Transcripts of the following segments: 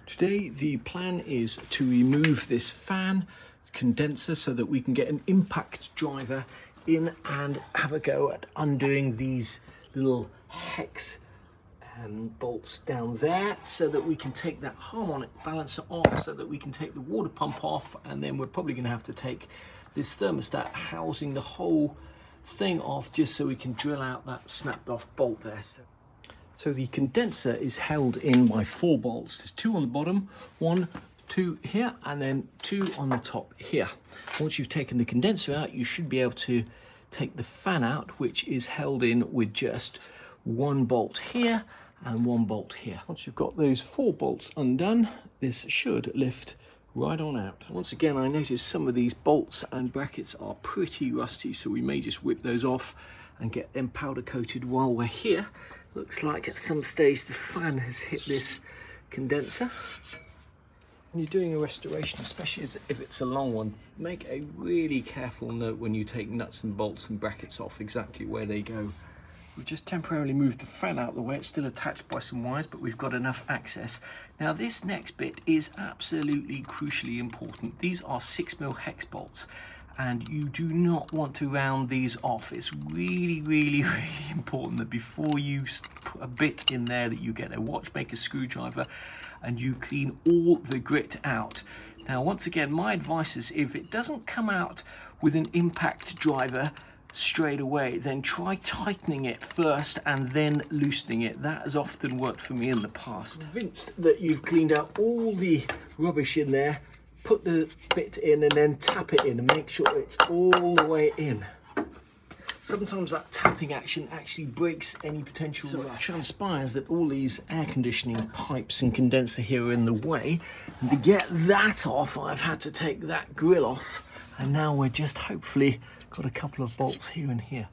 Today the plan is to remove this fan condenser so that we can get an impact driver in and have a go at undoing these little hex bolts down there so that we can take that harmonic balancer off, so that we can take the water pump off, and then we're probably going to have to take this thermostat housing the whole thing off just so we can drill out that snapped off bolt there. So the condenser is held in by 4 bolts. There's 2 on the bottom, 1, 2 here, and then 2 on the top here. Once you've taken the condenser out, you should be able to take the fan out, which is held in with just 1 bolt here and 1 bolt here. Once you've got those 4 bolts undone, this should lift right on out. Once again, I noticed some of these bolts and brackets are pretty rusty, so we may just whip those off and get them powder coated while we're here. Looks like at some stage the fan has hit this condenser. When you're doing a restoration, especially if it's a long one, make a really careful note when you take nuts and bolts and brackets off exactly where they go. We've just temporarily moved the fan out of the way. It's still attached by some wires, but we've got enough access. Now this next bit is absolutely crucially important. These are 6mm hex bolts, and you do not want to round these off. It's really, really, really important that before you put a bit in there that you get a watchmaker screwdriver and you clean all the grit out. Now, once again, my advice is if it doesn't come out with an impact driver straight away, then try tightening it first and then loosening it. That has often worked for me in the past. Convinced that you've cleaned out all the rubbish in there, put the bit in and then tap it in and make sure it's all the way in. Sometimes that tapping action actually breaks any potential rust. It transpires that all these air conditioning pipes and condenser here are in the way, and to get that off I've had to take that grill off, and now we're just hopefully got a couple of bolts here and here.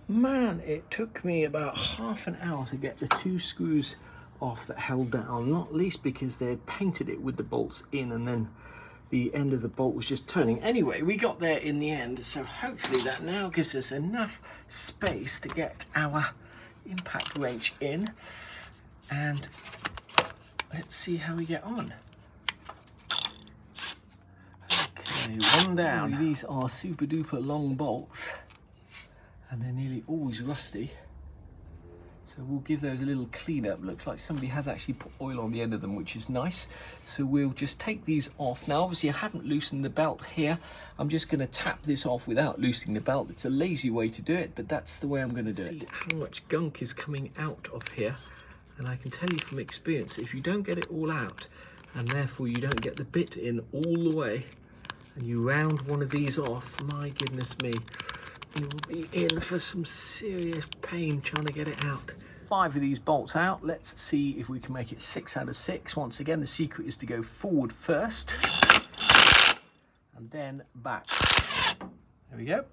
Man, it took me about half an hour to get the 2 screws off that held down, not least because they had painted it with the bolts in and then the end of the bolt was just turning. Anyway, we got there in the end, so hopefully that now gives us enough space to get our impact wrench in, and let's see how we get on. Okay, 1 down. These are super duper long bolts and they're nearly always rusty, so we'll give those a little clean up. Looks like somebody has actually put oil on the end of them, which is nice. So we'll just take these off. Now, obviously I haven't loosened the belt here. I'm just going to tap this off without loosening the belt. It's a lazy way to do it, but that's the way I'm going to do it. How much gunk is coming out of here, and I can tell you from experience, if you don't get it all out, and therefore you don't get the bit in all the way, and you round one of these off, my goodness me, you will be in for some serious pain trying to get it out. 5 of these bolts out. Let's see if we can make it 6 out of 6. Once again, the secret is to go forward first and then back. There we go.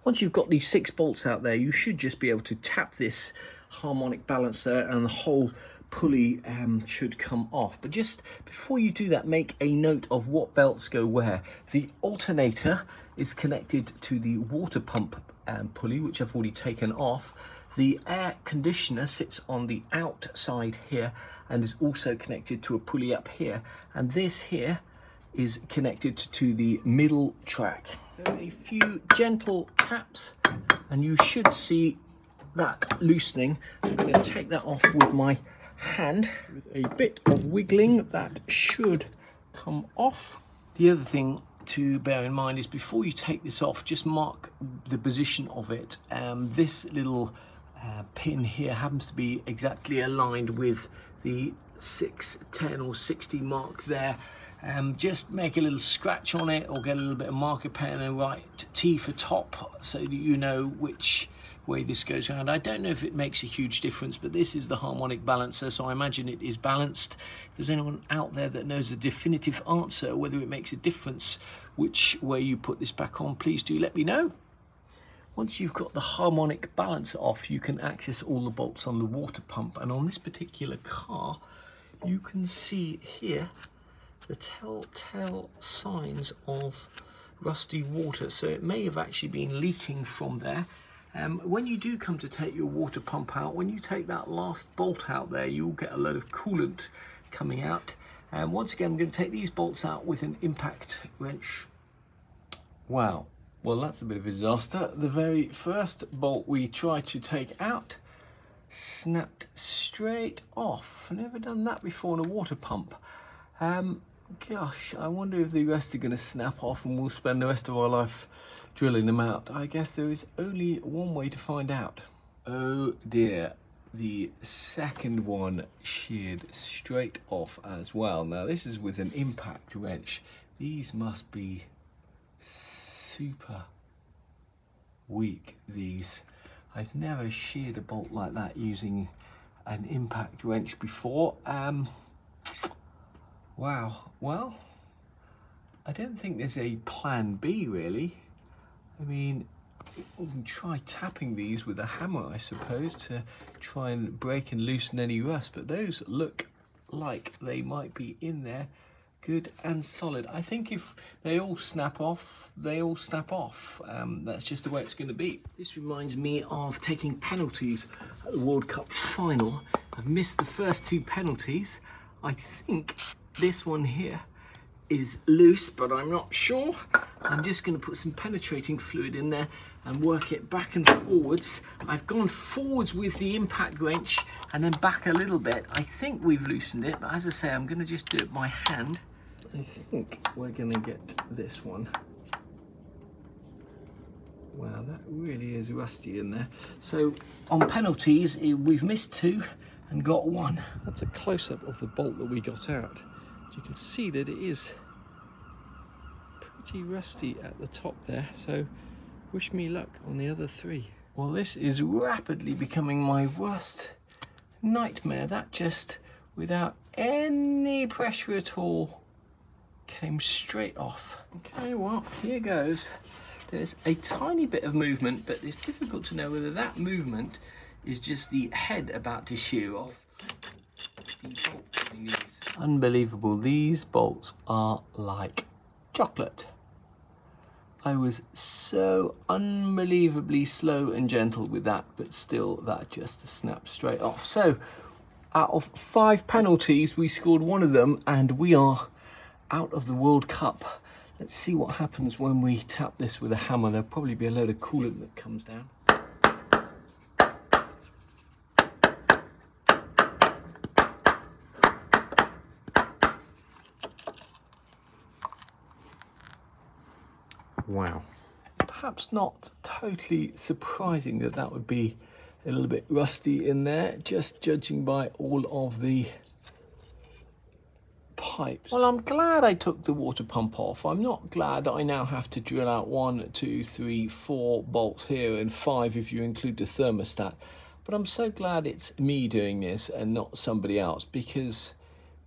Once you've got these 6 bolts out there, you should just be able to tap this harmonic balancer and the whole pulley should come off. But just before you do that, make a note of what belts go where. The alternator is connected to the water pump pulley, which I've already taken off. The air conditioner sits on the outside here and is also connected to a pulley up here, and this here is connected to the middle track. So a few gentle taps and you should see that loosening. I'm going to take that off with my hand. With a bit of wiggling, that should come off. The other thing to bear in mind is before you take this off, just mark the position of it. This little pin here happens to be exactly aligned with the 6, 10 or 60 mark there. Just make a little scratch on it or get a little bit of marker pen and write T for top so that you know which way this goes around. I don't know if it makes a huge difference, but this is the harmonic balancer, so I imagine it is balanced. If there's anyone out there that knows a definitive answer, whether it makes a difference which way you put this back on, please do let me know. Once you've got the harmonic balancer off, you can access all the bolts on the water pump, and on this particular car you can see here the telltale signs of rusty water, so it may have actually been leaking from there. When you do come to take your water pump out, when you take that last bolt out there, you'll get a load of coolant coming out. And once again, I'm going to take these bolts out with an impact wrench. Wow, well, that's a bit of a disaster. The very first bolt we tried to take out snapped straight off. Never done that before in a water pump. Gosh, I wonder if the rest are going to snap off and we'll spend the rest of our life drilling them out. I guess there is only one way to find out. Oh dear, the second one sheared straight off as well. Now this is with an impact wrench. These must be super weak, these. I've never sheared a bolt like that using an impact wrench before. Wow, well, I don't think there's a plan B really. I mean, we can try tapping these with a hammer, I suppose, to try and break and loosen any rust, but those look like they might be in there good and solid. I think if they all snap off, they all snap off. That's just the way it's going to be. This reminds me of taking penalties at the World Cup final. I've missed the first two penalties. I think this one here is loose, but I'm not sure. I'm just going to put some penetrating fluid in there and work it back and forwards. I've gone forwards with the impact wrench and then back a little bit. I think we've loosened it, but as I say, I'm going to just do it by hand. I think we're going to get this one. Wow, that really is rusty in there. So on penalties, we've missed two and got one. That's a close-up of the bolt that we got out. You can see that it is pretty rusty at the top there, so wish me luck on the other three. Well, this is rapidly becoming my worst nightmare. That just, without any pressure at all, came straight off. Okay, well, here goes. There's a tiny bit of movement, but it's difficult to know whether that movement is just the head about to shear off. Unbelievable, these bolts are like chocolate. I was so unbelievably slow and gentle with that, but still that just snapped straight off. So out of 5 penalties, we scored 1 of them and we are out of the World Cup. Let's see what happens when we tap this with a hammer. There'll probably be a load of coolant that comes down. Wow. Perhaps not totally surprising that that would be a little bit rusty in there, just judging by all of the pipes. Well, I'm glad I took the water pump off. I'm not glad that I now have to drill out 1, 2, 3, 4 bolts here and 5 if you include the thermostat. But I'm so glad it's me doing this and not somebody else, because,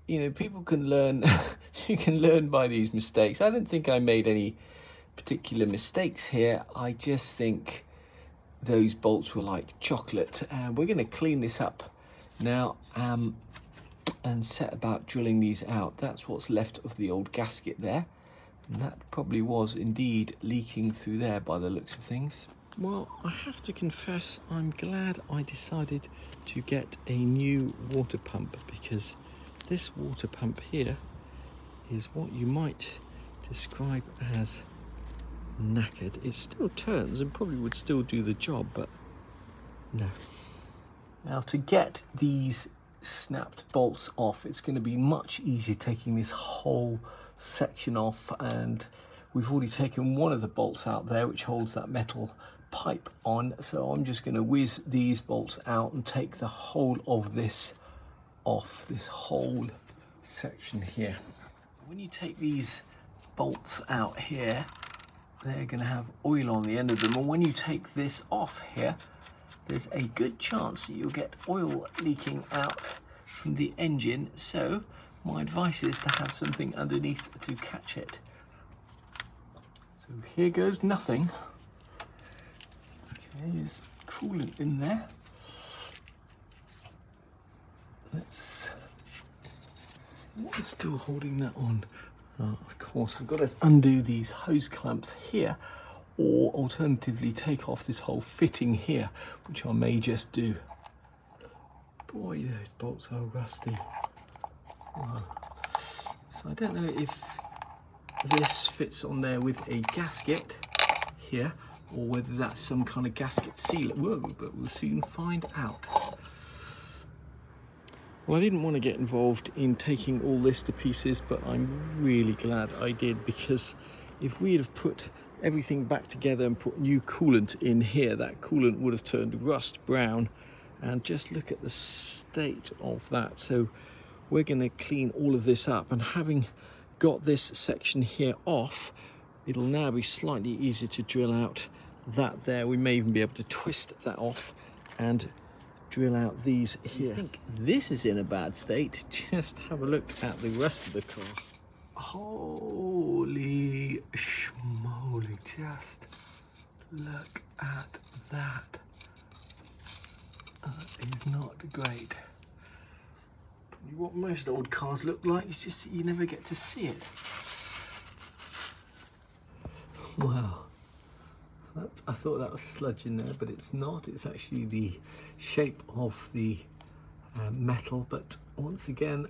you know, people can learn, you can learn by these mistakes. I don't think I made any particular mistakes here. I just think those bolts were like chocolate. We're going to clean this up now and set about drilling these out. That's what's left of the old gasket there, and that probably was indeed leaking through there by the looks of things. Well, I have to confess, I'm glad I decided to get a new water pump, because this water pump here is what you might describe as knackered. It still turns and probably would still do the job, but no. Now, to get these snapped bolts off, it's going to be much easier taking this whole section off, and we've already taken one of the bolts out there which holds that metal pipe on, so I'm just going to whiz these bolts out and take the whole of this off, this whole section here. When you take these bolts out here, they're going to have oil on the end of them, and when you take this off here, there's a good chance that you'll get oil leaking out from the engine, so my advice is to have something underneath to catch it. So here goes nothing. Okay, there's coolant in there. Let's see what's still holding that on. Of course, I've got to undo these hose clamps here, or alternatively take off this whole fitting here, which I may just do. Boy, those bolts are rusty. don't know if this fits on there with a gasket here, or whether that's some kind of gasket sealer. Whoa, but we'll soon find out. Well, I didn't want to get involved in taking all this to pieces, but I'm really glad I did, because if we'd have put everything back together and put new coolant in here, that coolant would have turned rust brown, and just look at the state of that. So we're going to clean all of this up, and having got this section here off, it'll now be slightly easier to drill out that there. We may even be able to twist that off and drill out these here. I think this is in a bad state. Just have a look at the rest of the car. Holy schmoly, just look at that. That is not great. What most old cars look like is just that you never get to see it. Wow. I thought that was sludge in there, but it's not. It's actually the shape of the metal. But once again,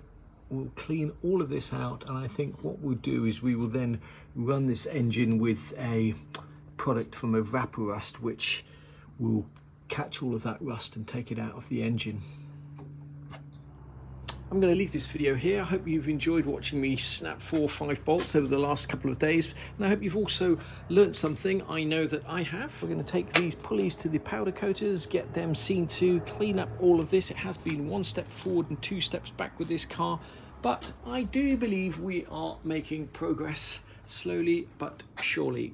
we'll clean all of this out, and I think what we'll do is we will then run this engine with a product from Evaporust, which will catch all of that rust and take it out of the engine. I'm going to leave this video here. I hope you've enjoyed watching me snap 4 or 5 bolts over the last couple of days, and I hope you've also learnt something. I know that I have. We're going to take these pulleys to the powder coaters, get them seen to, clean up all of this. It has been 1 step forward and 2 steps back with this car, but I do believe we are making progress slowly but surely.